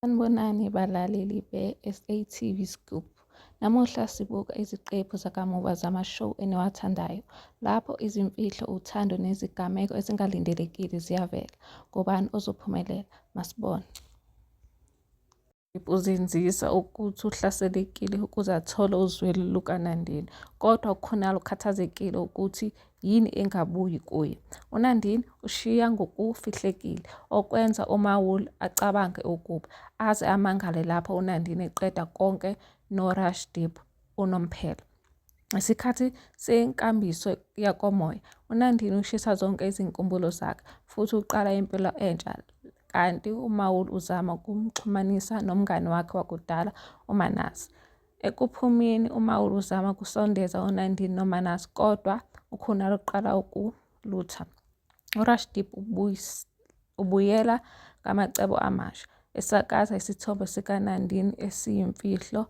Sanibonani balaleli be-SATV Scoop. Namuhla sibuka iziqephu zakamuva zama-show eniwathandayo. Lapho izimfihlo, uthando nezigameko ezingalindelekile ziyavela. Ngubani ozophumelela? Masibone. Uzinzisa ukuthi uhlaselekile ukuze athole uzwelo lukaNandini, kodwa uKhonali ukhathazekile ukuthi yini engabuyi kuye. UNandini ushiya ngokufihlekile, okwenza uMawulu acabange ukuba aze amangale lapho uNandini eqeda konke noRashdeep unomphela. Ngesikhathi senkambiso yakomoya, uNandini ushisa zonke izinkumbulo zakhe futhi uqala impilo entsha, kanti uMawulu uzama ukumxhumanisa nomngani wakhe wakudala uManase. Ekuphumeni, uMawulu uzama ukusondeza uNandini noManase, kodwa uKhonali uqala ukulutha. uRashdeep ubuyela ngamacebo amasha, esakaza isithombe sikaNandini esiyimfihlo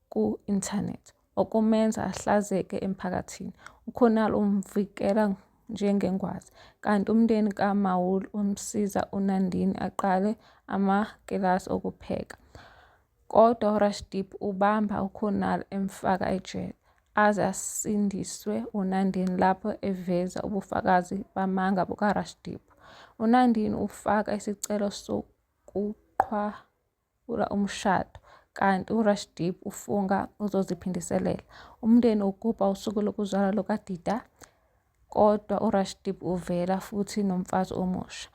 ku-inthanethi, okumenza ahlazeke emphakathini. uKhonali umvikela njengengwazi, kanti umndeni kaMawulu umsiza uNandini aqale amakilasi okupheka. Kodwa uRashdeep ubamba uKhonali emfaka ejele, aze asindiswe uNandini lapho eveza ubufakazi bamanga bukaRashdeep. uNandini ufaka isicelo sokuqhawula umshado, kanti uRashdeep ufunga uzoziphindiselela. Umndeni ugubha usuku lokuzalwa lukaDida, kodwa uRashdeep uvela futhi nomfazi omusha.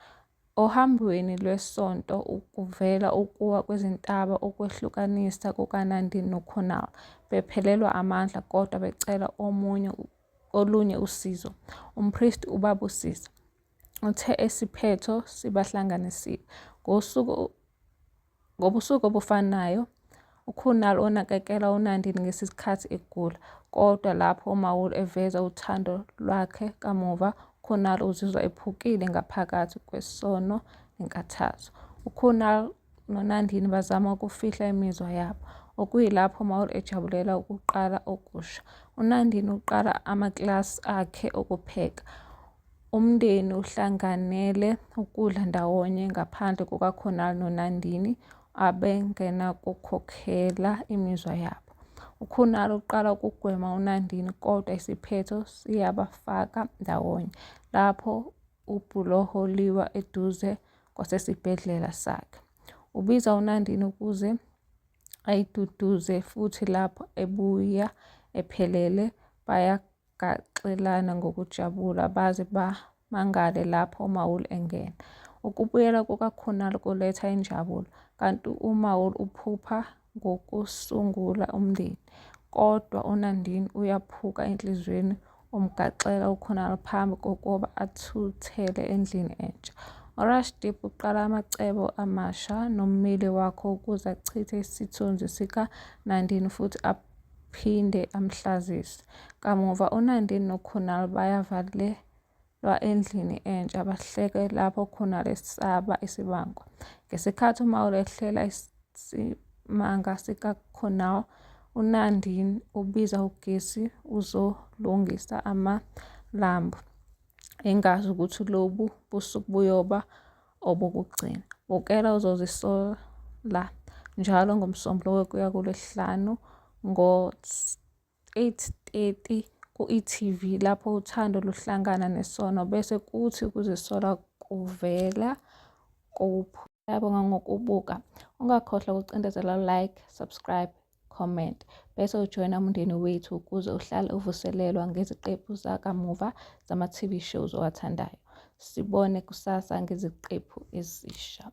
Ohambweni lwesonto kuvela ukuwa kwezintaba ukwehlukanisa kukaNandini noKhonali. Bephelelwa amandla kodwa becela olunye usizo. Umpristi uBabusisa uthe isiphetho sibahlanganisile. Ngobusuku obufanayo, uKhonali unakekela uNandini ngesikhathi egula, kodwa lapho uMawulu eveza uthando lwakhe kamuva, uKhonali uzizwa ephukile ngaphakathi kwesono nenkathazo. uKhonali noNandini bazama ukufihla imizwa yabo, okuyilapho uMawulu ejabulela ukuqala okusha. uNandini uqala amakilasi akhe okupheka. Umndeni uhlanganele ukudla ndawonye ngaphandle kukaKhonali noNandini abengenakukhokhela imizwa yabo. uKhonali uqala ukugwema uNandini, kodwa isiphetho siyabafaka ndawonye lapho ubhuloho liwa eduze kwasesibhedlela sakhe. Ubiza uNandini ukuze ayiduduze, futhi lapho ebuya ephelele bayagaxelana ngokujabula baze bamangale lapho uMawulu engena. Ukubuyela kukaKhonali kuletha injabulo, kanti uMawulu uphupha ngokusungula umndeni, kodwa uNandini uyaphuka enhliziyweni umgaxela uKhonali phambi kokuba athuthele endlini entsha. uRashdeep uqala amacebo amasha nommeli wakhe ukuze achithe isithunzi sikaNandini futhi aphinde amhlazise. Kamuva uNandini noKhonali bayavalelwa endlini entsha, bahleke lapho uKhonali esaba isibango. Ngesikhathi uMawulu ehlela isimanga sikaKhonali, uNandini ubiza ugesi uzolungisa amalambu, engazi ukuthi lobu busuku buyoba obokugcina. Bukela Uzozisola njalo ngoMsombuluko kuya kuLwesihlanu ngo-8:30 ku-e.tv, lapho uthando luhlangana nesono bese kuthi ukuzisola kuvela kuphi. Ngiyabonga ngokubuka. Ungakhohlwa ukucindezela like, subscribe, comment, bese ujoyina umndeni wethu ukuze uhlale uvuselelwa ngeziqephu zakamuva zama-TV shows owathandayo. Sibone kusasa ngeziqephu ezisha.